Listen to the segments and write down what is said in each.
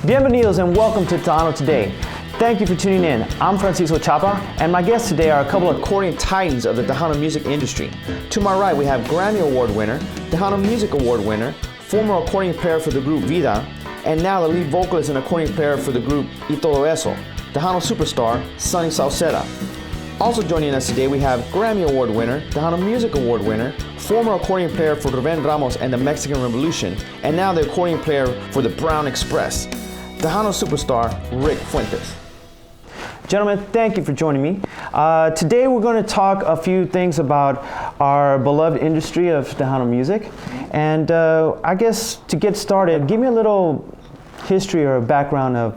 Bienvenidos and welcome to Tejano Today. Thank you for tuning in. I'm Francisco Chapa, and my guests today are a couple of accordion titans of the Tejano music industry. To my right, we have Grammy Award winner, Tejano Music Award winner, former accordion player for the group Vida, and now the lead vocalist and accordion player for the group Y Todo Eso, Tejano superstar, Sonny Sauceda. Also joining us today, we have Grammy Award winner, Tejano Music Award winner, former accordion player for Rubén Ramos and the Mexican Revolution, and now the accordion player for the Brown Express, Tejano superstar, Rick Fuentes. Gentlemen, thank you for joining me. Today we're going to talk a few things about our beloved industry of Tejano music. And I guess to get started, give me a little history or a background of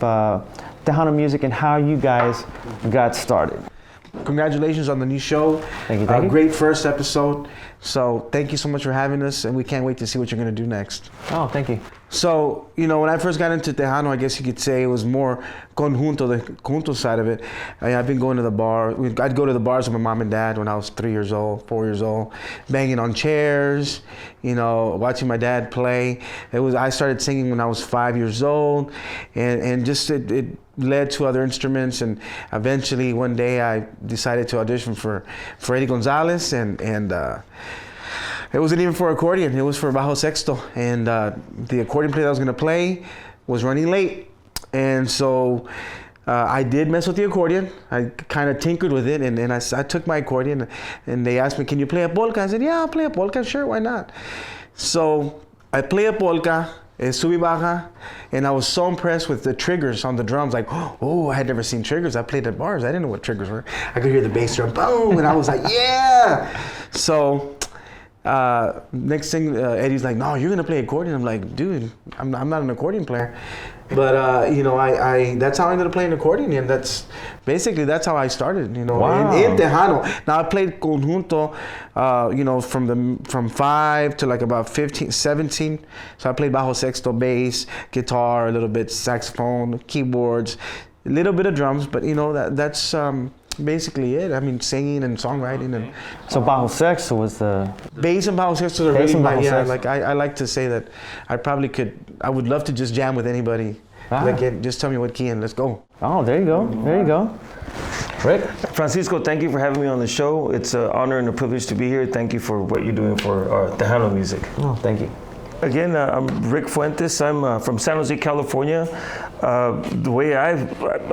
Tejano music and how you guys got started. Congratulations on the new show. Thank you. Great first episode. So thank you so much for having us, and we can't wait to see what you're going to do next. Oh, thank you. So, when I first got into Tejano, I guess you could say it was more conjunto, the conjunto side of it. I've been going to the bar. I'd go to the bars with my mom and dad when I was 3 years old, 4 years old, banging on chairs, watching my dad play. I started singing when I was 5 years old, and just it led to other instruments, and eventually one day I decided to audition for Eddie Gonzalez, and it wasn't even for accordion, it was for bajo sexto, and the accordion player that I was going to play was running late, and so I did mess with the accordion. I kind of tinkered with it, and I took my accordion, and they asked me, can you play a polka? I said, yeah, I'll play a polka, sure, why not? So I play a polka, sub y baja, and I was so impressed with the triggers on the drums. Like, I had never seen triggers. I played at bars. I didn't know what triggers were. I could hear the bass drum, boom, and I was like, yeah. So next thing, Eddie's like, no, you're gonna play accordion. I'm like, dude, I'm not an accordion player. But I that's how I ended up playing accordion, and that's how I started. Wow. in Tejano. Now I played conjunto, from 5 to like about 15, 17. So I played bajo sexto, bass, guitar, a little bit saxophone, keyboards, a little bit of drums. But that's basically it. I mean, singing and songwriting and. So bajo sexto was the bass and bajo sexto are really my, yeah. Like I like to say that I would love to just jam with anybody. Just tell me what key and let's go. Oh, there you go. There you go. Rick? Francisco, thank you for having me on the show. It's an honor and a privilege to be here. Thank you for what you're doing for Tejano music. Oh, thank you. Again, I'm Rick Fuentes. I'm from San Jose, California. The way I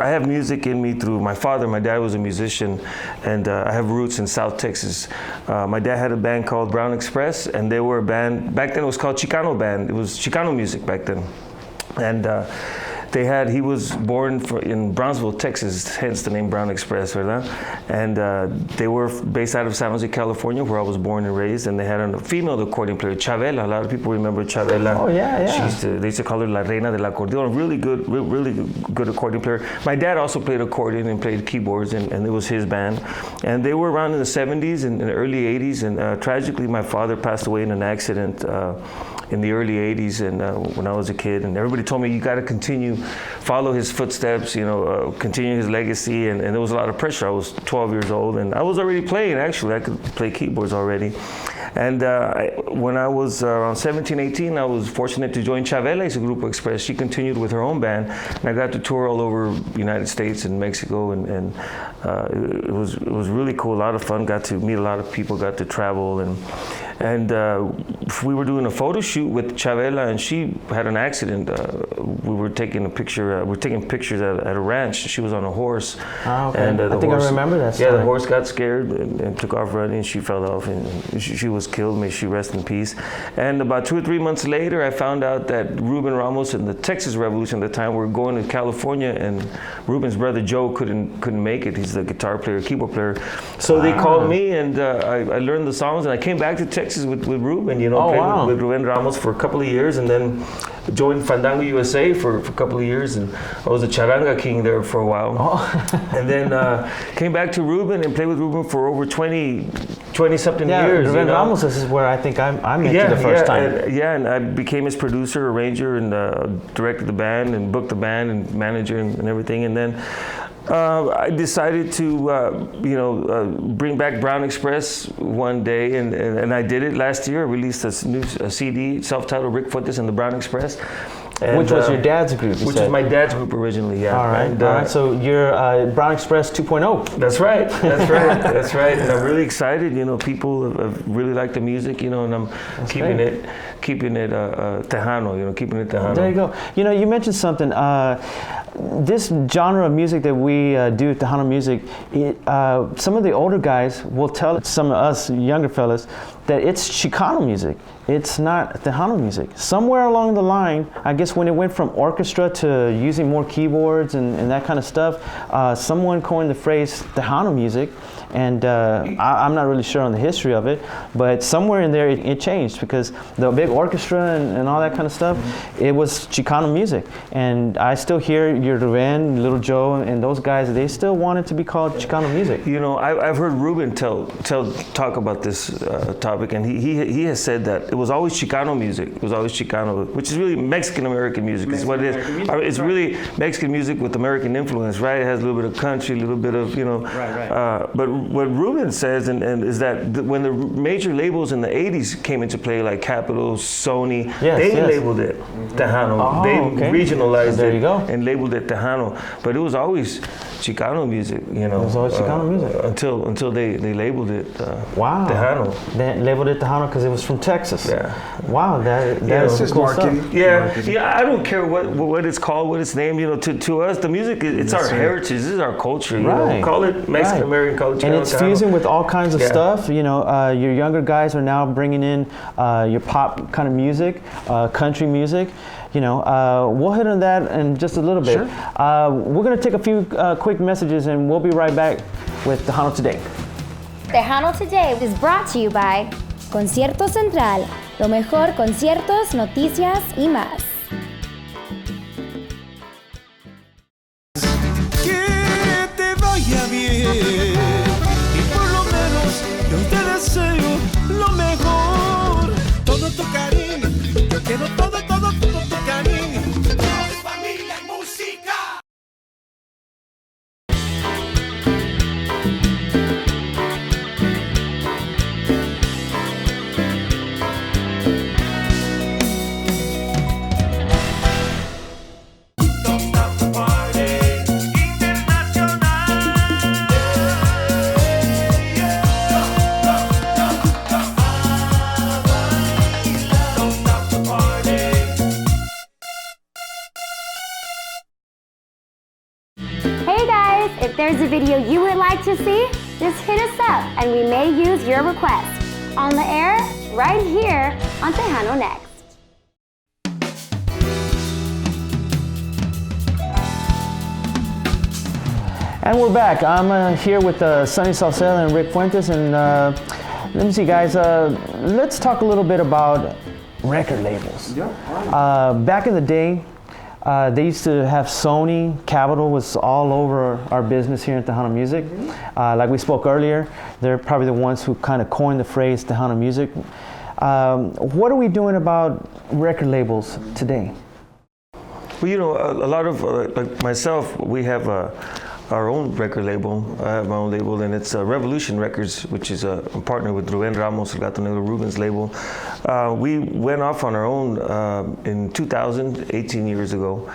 have music in me through my father. My dad was a musician, and I have roots in South Texas. My dad had a band called Brown Express, and they were a band, back then it was called Chicano Band. It was Chicano music back then. And he was born in Brownsville, Texas, hence the name Brown Express, ¿verdad? And they were based out of San Jose, California, where I was born and raised, and they had a female accordion player, Chavela. A lot of people remember Chavela. Oh, yeah. They used to call her La Reina del Acordeon, really good accordion player. My dad also played accordion and played keyboards, and it was his band. And they were around in the 70s and the early 80s, and tragically my father passed away in an accident in the early 80s, and when I was a kid, and everybody told me, you got to follow his footsteps, continue his legacy, and there was a lot of pressure. I was 12 years old, and I was already playing, actually. I could play keyboards already. And when I was around 17, 18, I was fortunate to join Chavela's Grupo Express. She continued with her own band, and I got to tour all over the United States and Mexico, and it was really cool, a lot of fun. Got to meet a lot of people, got to travel, and we were doing a photo shoot with Chavela, and she had an accident. We were taking pictures at a ranch. She was on a horse. Oh, okay. And I remember that story. Yeah, the horse got scared and took off running. She fell off, and she was killed. May she rest in peace. And about 2 or 3 months later, I found out that Rubén Ramos and the Texas Revolution at the time were going to California, and Ruben's brother Joe couldn't make it. He's the guitar player, keyboard player. So they called me, and I learned the songs, and I came back to Texas with Ruben, played with Rubén Ramos for a couple of years, and then joined Fandango USA for a couple of years, and I was a charanga king there for a while. And then came back to Ruben and played with Ruben for over 20-something years. Rubén Ramos, this is where I think I met you the first time. And I became his producer, arranger, and directed the band, and booked the band, and manager, and everything. And then I decided to, bring back Brown Express one day, and I did it last year. I released a CD, self-titled Rick Fuentes and the Brown Express. And, which was your dad's group, which was my dad's group originally, yeah. All right, And, all right. So you're Brown Express 2.0. That's right, that's right, that's right. And I'm really excited, people have really liked the music, and I'm keeping it Tejano, keeping it Tejano. There you go. You mentioned something. This genre of music that we do, Tejano music, some of the older guys will tell some of us younger fellas that it's Chicano music. It's not Tejano music. Somewhere along the line, I guess when it went from orchestra to using more keyboards and that kind of stuff, someone coined the phrase Tejano music. And I'm not really sure on the history of it, but somewhere in there it changed, because the big orchestra and all that kind of stuff, it was Chicano music. And I still hear your Ruben, Little Joe, and those guys, they still want it to be called Chicano music. I've heard Ruben talk about this topic, and he has said that it was always Chicano music. It was always Chicano, which is really Mexican-American music. Is what it is. It's really Mexican music with American influence, right? It has a little bit of country, a little bit of, Right. But what Ruben says and is that when the major labels in the 80s came into play, like Capitol, Sony, they labeled it Tejano. They regionalized there you go. and labeled it Tejano. But it was always Chicano music, It was always Chicano music. Until they labeled it Tejano. They labeled it Tejano because it was from Texas. Yeah. Wow, that is just cool marketing. stuff. Yeah, I don't care what it's called, what it's named. To us, the music, it's our heritage. This is our culture. Right. Call it Mexican American culture. And it's fusing with all kinds of stuff. Your younger guys are now bringing in your pop kind of music, country music. We'll hit on that in just a little bit. Sure. We're going to take a few quick messages, and we'll be right back with Tejano Today. Tejano Today is brought to you by Concierto Central, lo mejor conciertos, noticias y más. Que te vaya bien, y por lo menos yo te deseo lo mejor. Todo tu cariño, yo quiero todo tu cariño. Familia y música. If there's a video you would like to see, just hit us up and we may use your request. On the air, right here on Tejano Next. And we're back. I'm here with Sonny Sauceda and Rick Fuentes, and let me see, guys. Let's talk a little bit about record labels. Back in the day, they used to have Sony. Capitol was all over our business here in Tejano Music. Like we spoke earlier, they're probably the ones who kind of coined the phrase Tejano Music. What are we doing about record labels today? Well, a lot of, like myself, we have our own record label. I have my own label, and it's Revolution Records, which is a partner with Ruben Ramos, El Gato Negro Ruben's label. We went off on our own in 2000, 18 years ago.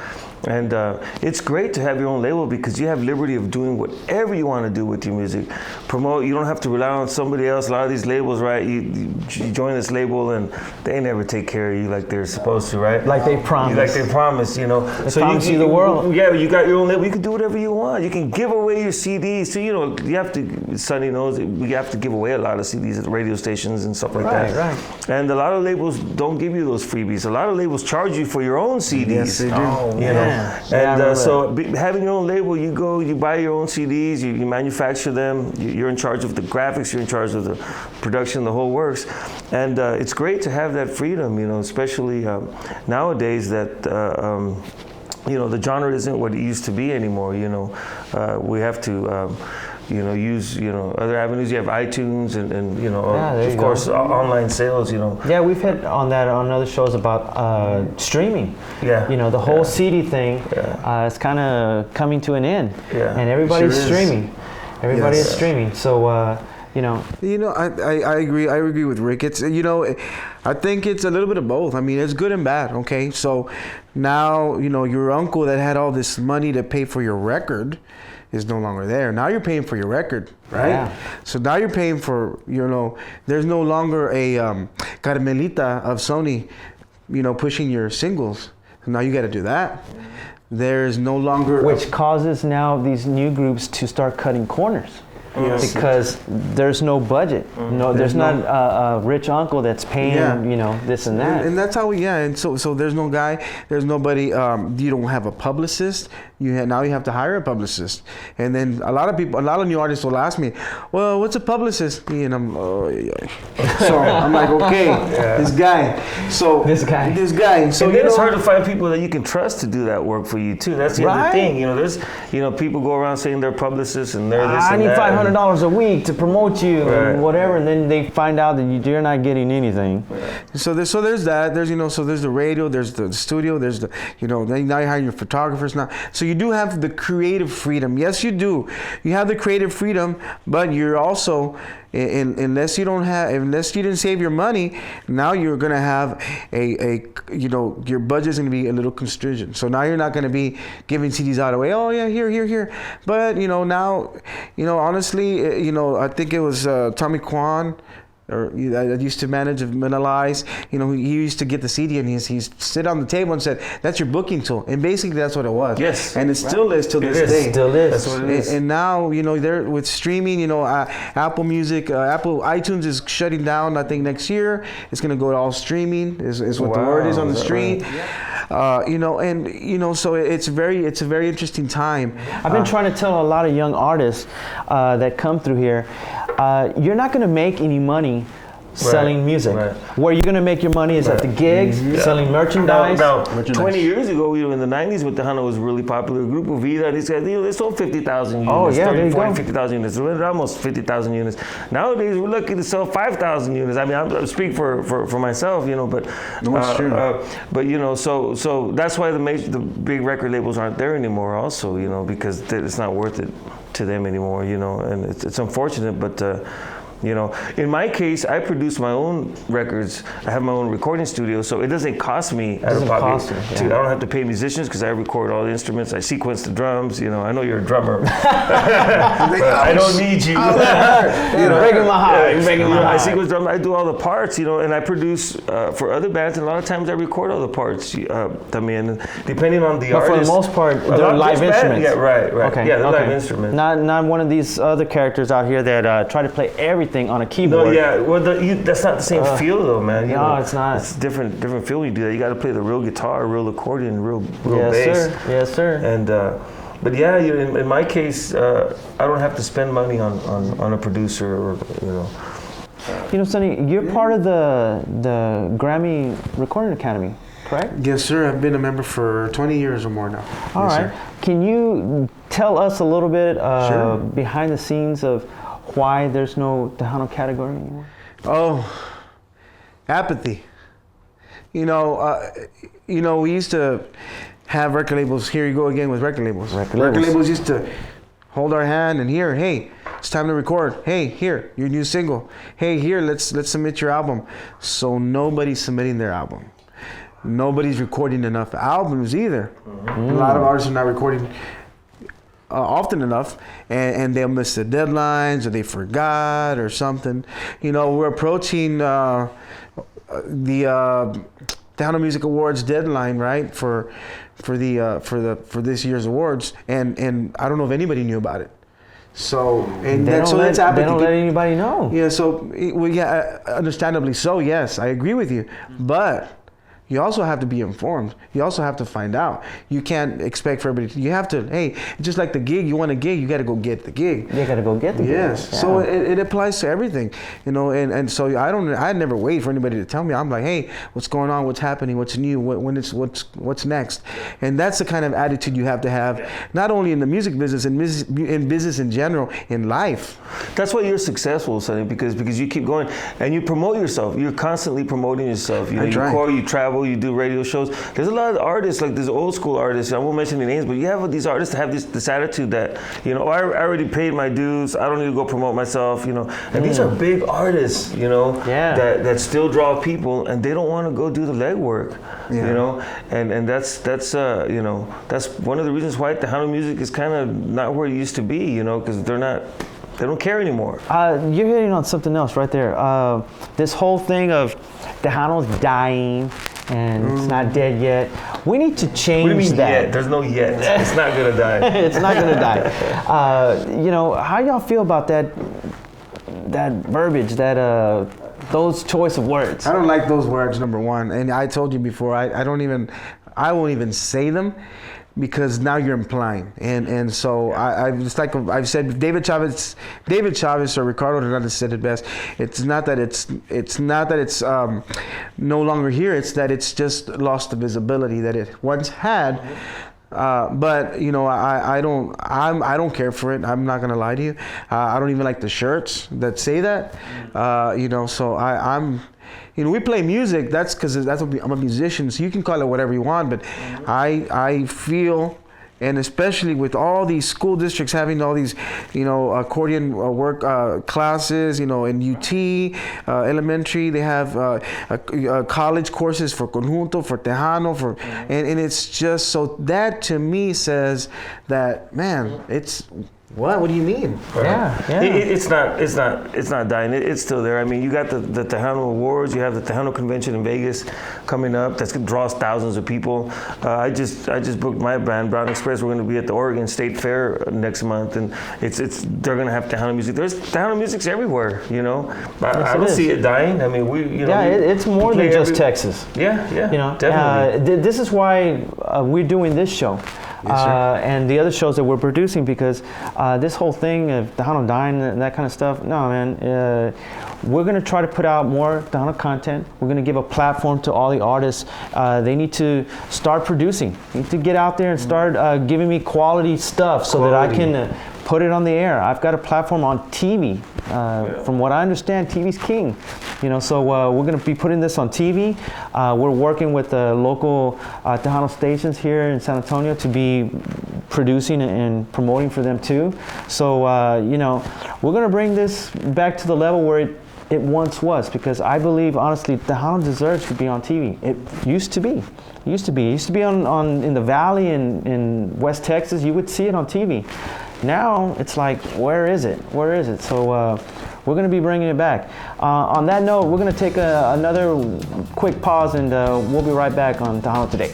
And it's great to have your own label because you have liberty of doing whatever you want to do with your music. Promote, you don't have to rely on somebody else. A lot of these labels, right, you join this label and they never take care of you like they're supposed to, right? Like they promised. Like they promised, They promise you the world. Yeah, you got your own label. You can do whatever you want. You can give away your CDs. So, you have to, Sonny knows, we have to give away a lot of CDs at radio stations and stuff like that. Right. And a lot of labels don't give you those freebies. A lot of labels charge you for your own CDs. Yes, they do. Oh, man. And so having your own label, you go, you buy your own CDs, you manufacture them, you're in charge of the graphics, you're in charge of the production, the whole works. And it's great to have that freedom, especially nowadays that the genre isn't what it used to be anymore. We have to use other avenues. You have iTunes and of course online sales. Yeah, we've hit on that on other shows about streaming. Yeah. The whole CD thing is kind of coming to an end. Yeah. And everybody's Sure is. streaming. Everybody is streaming. So You know, I agree. I agree with Rick. It's I think it's a little bit of both. I mean, it's good and bad. Okay, so now your uncle that had all this money to pay for your record is no longer there. Now you're paying for your record, right? Yeah. So now you're paying for there's no longer a Carmelita of Sony, pushing your singles. Now you got to do that. There's no longer which causes now these new groups to start cutting corners. Yes. Because there's no budget. No, there's not a rich uncle that's paying, this and that. And that's how and so there's no guy, there's nobody. You don't have a publicist. Now you have to hire a publicist. And then a lot of new artists will ask me, well, what's a publicist? And I'm, so I'm like, okay, this guy. So this guy. So and then it's hard to find people that you can trust to do that work for you too. That's the other thing. There's people go around saying they're publicists and they're this and that. I need $500 a week to promote you and whatever, and then they find out that you're not getting anything. So there's that. There's so there's the radio, there's the studio, there's the now you're hiring your photographers now. So you do have the creative freedom. Yes, you do. You have the creative freedom, but you're also unless you didn't save your money, now you're gonna have your budget's gonna be a little constricted. So now you're not gonna be giving CDs out away. Oh yeah, here. But now, honestly, I think it was Tommy Kwan. That used to manage Manalize, he used to get the CD and he's sit on the table and said, "That's your booking tool," and basically that's what it was. Yes, and it still is till this day. Still is. That's what it is. And now they're with streaming. Apple Music, Apple iTunes is shutting down. I think next year it's gonna go to all streaming. Is what the word is on the street. Right? So it's a very interesting time. I've been trying to tell a lot of young artists that come through here, you're not going to make any money selling music. Right. Where you're going to make your money is at the gigs, selling merchandise. Now, 20 years ago, in the 90s, with Tejano was really popular. Grupo Vida, these guys, they sold 50,000 units. Oh, yeah, 30, 40, 50,000 units. We're almost 50,000 units. Nowadays, we're lucky to sell 5,000 units. I mean, I'm speaking for myself, but it's true. But so that's why the big record labels aren't there anymore. Also, because it's not worth it to them anymore. And it's unfortunate, but. In my case, I produce my own records. I have my own recording studio, so it doesn't cost me out of pocket. I don't have to pay musicians because I record all the instruments. I sequence the drums. I know you're a drummer. I don't need you. Breaking my heart. I sequence drums. I do all the parts. And I produce for other bands. And a lot of times I record all the parts. Depending on the artist. But for the most part, they're live instruments. Yeah, right. Okay. Yeah, they're live instruments. Not one of these other characters out here that try to play everything on a keyboard. No, yeah. Well, that's not the same feel, though, man. No, it's not. It's different feel when you do that. You got to play the real guitar, real accordion, real bass. Yes, sir. And but yeah, in my case, I don't have to spend money on a producer or Sonny, you're part of the Grammy Recording Academy, correct? Yes, sir. I've been a member for 20 years or more now. All right. Sir. Can you tell us a little bit Sure. behind the scenes of why there's no Tejano category anymore? Oh, apathy. We used to have record labels. Here you go again with record labels. Record labels used to hold our hand and hey, it's time to record. Hey, here, your new single. Hey, here, let's submit your album. So nobody's submitting their album. Nobody's recording enough albums either. Mm-hmm. A lot of artists are not recording often enough, and they'll miss the deadlines, or they forgot, or something. We're approaching the Tejano Music Awards deadline, right? For this year's awards, and I don't know if anybody knew about it. So that's apathy. They don't let anybody know. Yeah. So understandably so. Yes, I agree with you, but. You also have to be informed. You also have to find out. You can't expect for everybody. You have to, just like the gig, you want a gig, you got to go get the gig. You got to go get the gig. Yes. Yeah. So it applies to everything, and so I never wait for anybody to tell me. I'm like, hey, what's going on? What's happening? What's new? What's next? And that's the kind of attitude you have to have, not only in the music business, in business in general, in life. That's why you're successful, Sonny, because you keep going and you promote yourself. You're constantly promoting yourself. You travel. go, you do radio shows. There's a lot of artists, like these old school artists, I won't mention any names, but you have these artists that have this attitude that, you know, I already paid my dues, I don't need to go promote myself, you know. And these are big artists, you know, that still draw people, and they don't want to go do the legwork, you know. And that's you know, that's one of the reasons why Tejano music is kind of not where it used to be, you know, because they don't care anymore. You're hitting on something else right there. This whole thing of Tejano's dying and it's not dead yet. We need to change what do you mean that. Yet? There's no yet. It's not gonna die. It's not gonna die. You know, how y'all feel about that verbiage, those choice of words? I don't like those words, number one. And I told you before, I won't even say them, because now you're implying, and so I just like I've said, David Chavez or Ricardo Hernandez said it best. It's not that it's no longer here. It's that it's just lost the visibility that it once had. But you know, I don't care for it. I'm not gonna lie to you. I don't even like the shirts that say that. You know, so I'm. You know, we play music. That's because I'm a musician, so you can call it whatever you want. But I feel, and especially with all these school districts having all these, you know, accordion work classes, you know, in UT elementary, they have college courses for conjunto, for Tejano, and it's just, so that to me says that, man, it's. What do you mean? Yeah. It's not dying. It's still there. I mean, you got the Tejano Awards. You have the Tejano Convention in Vegas coming up. That draws thousands of people. I just booked my band, Brown Express. We're going to be at the Oregon State Fair next month, and they're going to have Tejano music. There's Tejano music's everywhere. You know, I don't see it dying. I mean, it's more than just Texas. Yeah. You know, definitely. This is why we're doing this show. Yes, and the other shows that we're producing, because this whole thing of Tejano dying and that kind of stuff, no, man. We're going to try to put out more Tejano content. We're going to give a platform to all the artists. They need to start producing. They need to get out there and start giving me quality stuff so that I can put it on the air. I've got a platform on TV. From what I understand, TV's king. You know, so we're going to be putting this on TV. We're working with the local Tejano stations here in San Antonio to be producing and promoting for them too. So, you know, we're going to bring this back to the level where it once was, because I believe, honestly, Tejano deserves to be on TV. It used to be. It used to be on in the Valley in West Texas. You would see it on TV. Now it's like, where is it? Where is it? So we're going to be bringing it back. On that note, we're going to take another quick pause, and we'll be right back on Tejano Today.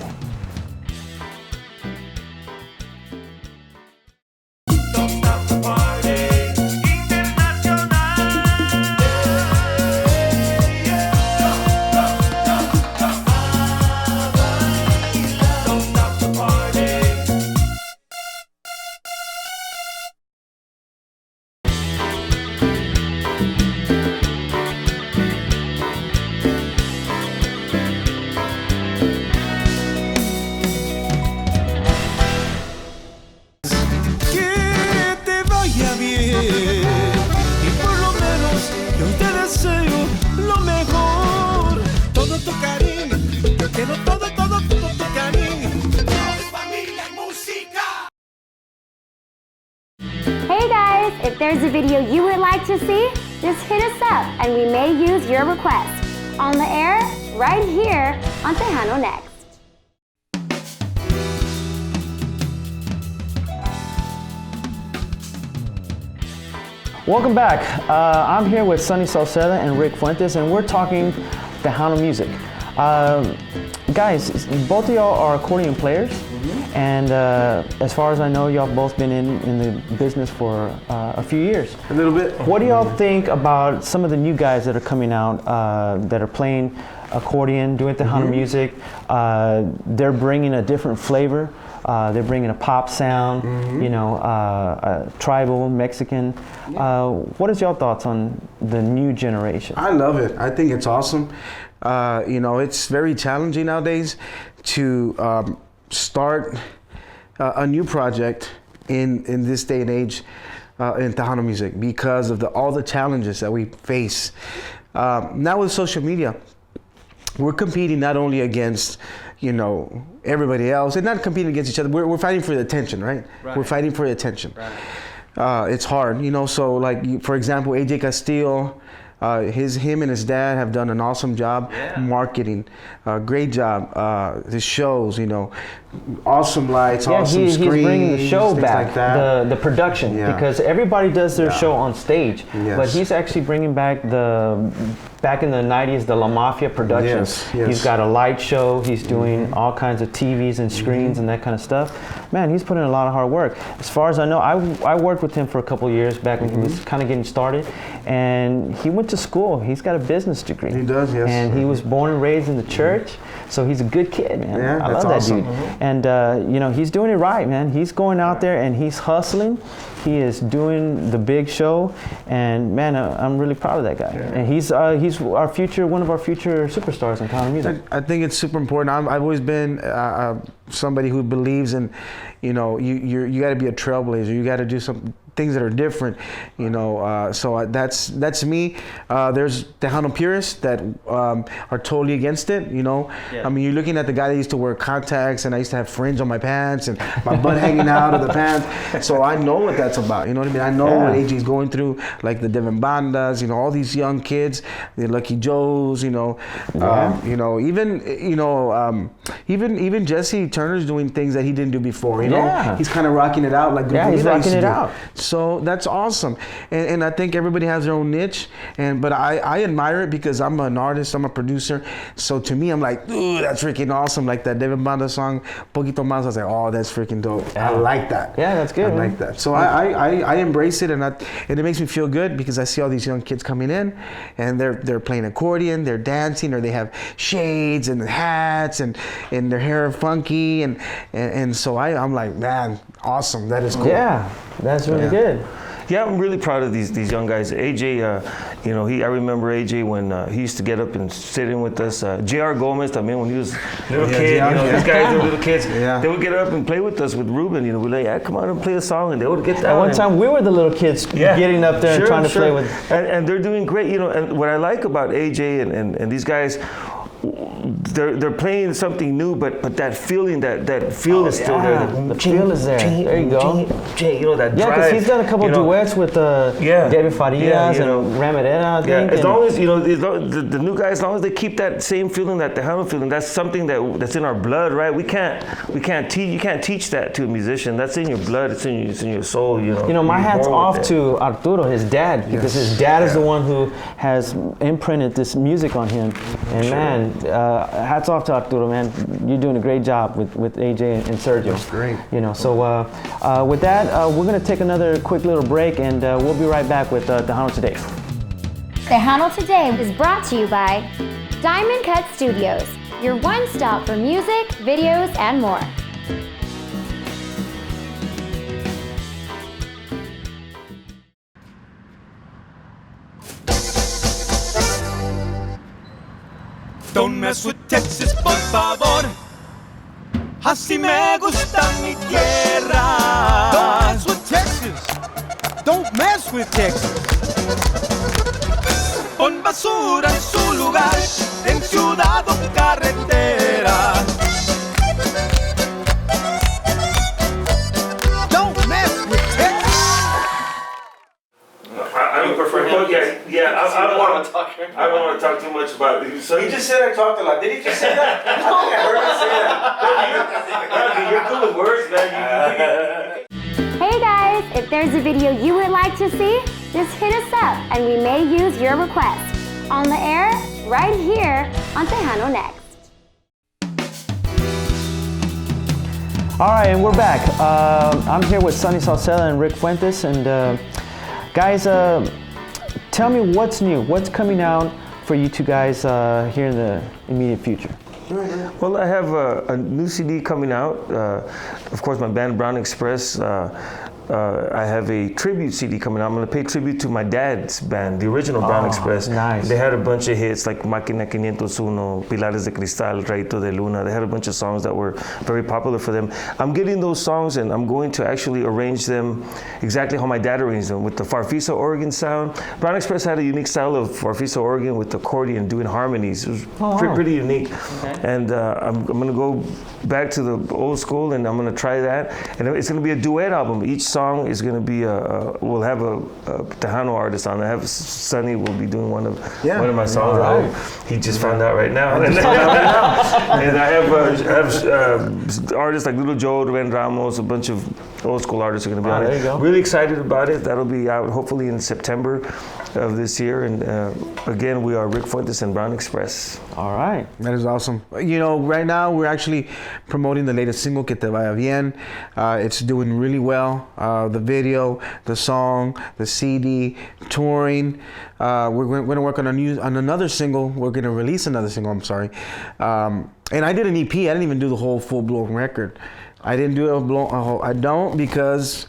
If there's a video you would like to see, just hit us up and we may use your request. On the air, right here on Tejano Next. Welcome back. I'm here with Sonny Sauceda and Rick Fuentes, and we're talking Tejano music. Guys, both of y'all are accordion players, and as far as I know, y'all both been in the business for a few years. A little bit. What do y'all think about some of the new guys that are coming out that are playing accordion, doing Tejano music? They're bringing a different flavor. They're bringing a pop sound, you know, tribal, Mexican. What is your thoughts on the new generation? I love it. I think it's awesome. You know, it's very challenging nowadays to start a new project in this day and age in Tejano music because of all the challenges that we face. Now with social media, we're competing not only against, everybody else, and not competing against each other. We're fighting for the attention, right? We're fighting for the attention. Right. It's hard, so like, for example, AJ Castillo, him and his dad have done an awesome job marketing. Great job. His shows, awesome lights, awesome screens. He's bringing the show back, like that. the production, because everybody does their show on stage, Yes. but he's actually bringing back back in the 90s, the La Mafia production. Yes. He's got a light show. He's doing all kinds of TVs and screens and that kind of stuff. Man, he's putting in a lot of hard work. As far as I know, I worked with him for a couple of years back when he was kind of getting started, and he went to school. He's got a business degree. He does, yes. And he was born and raised in the church, so he's a good kid, man. Yeah, I love that's that awesome. dude. And he's doing it right, man. He's going out there and he's hustling. He is doing the big show, and man, I'm really proud of that guy. Yeah. And he's one of our future superstars in Tejano music. I think it's super important. I've always been somebody who believes in, you got to be a trailblazer. You got to do some things that are different, so that's me. There's Tejano purists that are totally against it, I mean, you're looking at the guy that used to wear contacts, and I used to have fringe on my pants and my butt hanging out of the pants, so I know what that's about, you know what I mean? I know what AJ's going through, like the Devin Bandas, all these young kids, the Lucky Joes, even Jesse Turner's doing things that he didn't do before, he's kind of rocking it out like he's rocking it out. So that's awesome, and I think everybody has their own niche, but I admire it because I'm an artist, I'm a producer, so to me I'm like, ooh, that's freaking awesome, like that David Banda song, Poquito Más, I was like, oh, that's freaking dope. I like that. Yeah, that's good. I like that. So I embrace it, and it makes me feel good because I see all these young kids coming in, and they're playing accordion, they're dancing, or they have shades and hats, and their hair funky, and so I'm like, man, awesome, that is cool. Yeah, that's really good. Yeah, I'm really proud of these young guys. AJ, I remember AJ when he used to get up and sit in with us. J.R. Gomez, when he was a little kid, these guys were little kids. Yeah. They would get up and play with us with Ruben. We'd like, yeah, come on and play a song, and they would get down. One time we were the little kids getting up there and trying to play with. And they're doing great, And what I like about AJ and these guys, they're playing something new, but that feeling, that feel is still there. The feel is there. There you go. That drive. Yeah, because he's done a couple duets with David Farias and Ramirera, I think. As long as the new guys, as long as they keep that same feeling, that Tejano feeling, that's something that's in our blood, right? You can't teach that to a musician. That's in your blood. It's in your soul. My hat's off to Arturo, his dad, because his dad is the one who has imprinted this music on him. And man, hats off to Arturo, man. You're doing a great job with AJ and Sergio. That's great. So with that, we're going to take another quick little break, and we'll be right back with Tejano Today. Tejano Today is brought to you by Diamond Cut Studios, your one stop for music, videos, and more. Don't mess with Texas, por favor. Así me gusta mi tierra. Don't mess with Texas. Don't mess with Texas. Pon basura en su lugar, en ciudad o carretera. Don't mess with Texas. I don't prefer him. I don't want to talk too much about it. So He just said I talked a lot. Did he just say that? I heard him say that. You're good with words, man. Hey guys, if there's a video you would like to see, just hit us up and we may use your request. On the air, right here on Tejano Next. All right, and we're back. I'm here with Sonny Sauceda and Rick Fuentes, and guys, tell me what's new, what's coming out for you two guys here in the immediate future. Well, I have a new CD coming out. Of course, my band Brown Express. I have a tribute CD coming out. I'm going to pay tribute to my dad's band, the original Brown Express. Nice. They had a bunch of hits like Máquina 501, Pilares de Cristal, Rayito de Luna. They had a bunch of songs that were very popular for them. I'm getting those songs and I'm going to actually arrange them exactly how my dad arranged them, with the Farfisa organ sound. Brown Express had a unique style of Farfisa organ with accordion doing harmonies. It was pretty unique. Okay. And I'm going to go back to the old school and I'm going to try that. And it's going to be a duet album. Each song is going to be we'll have a Tejano artist on. I have Sonny will be doing one of my songs. Right. He just found out right now. And I have artists like Little Joe, Ren Ramos, a bunch of old school artists are going to be on it. Really excited about it. That'll be out hopefully in September of this year. And again, we are Rick Fuentes and Brown Express. All right. That is awesome. You know, right now we're actually promoting the latest single, Que Te Vaya Bien. It's doing really well. The video, the song, the CD, touring. We're going to work on another single. We're going to release another single, I'm sorry. And I did an EP. I didn't even do the whole full-blown record. I didn't do I don't, because,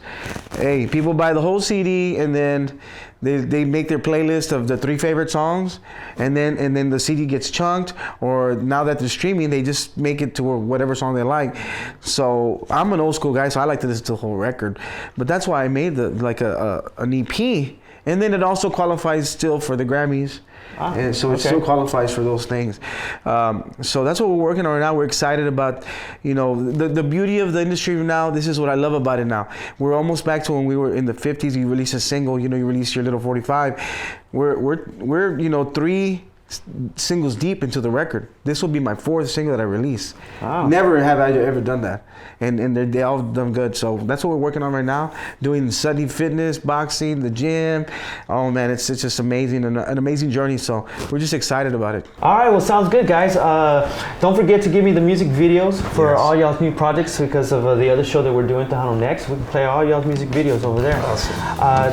hey, people buy the whole CD and then they make their playlist of the 3 favorite songs, and then the CD gets chunked, or now that they're streaming, they just make it to whatever song they like. So I'm an old school guy, so I like to listen to the whole record. But that's why I made an EP, and then it also qualifies still for the Grammys. And so it still qualifies for those things. So that's what we're working on right now. We're excited about, you know, the beauty of the industry now. This is what I love about it now. We're almost back to when we were in the 50s. You release a single, you know, you release your little 45. We're you know, 3 singles deep into the record. This will be my 4th single that I release. Wow. Never have I ever done that. And they all done good. So that's what we're working on right now. Doing Sunday fitness, boxing, the gym. Oh man, it's just amazing, an amazing journey. So we're just excited about it. All right, well, sounds good, guys. Don't forget to give me the music videos for all y'all's new projects, because of the other show that we're doing, Tejano Next. We can play all y'all's music videos over there. Awesome.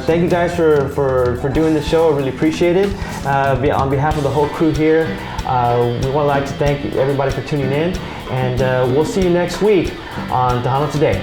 Thank you guys for doing the show. I really appreciate it. On behalf of the whole crew here, we would like to thank everybody for tuning in, and we'll see you next week on Tejano Today.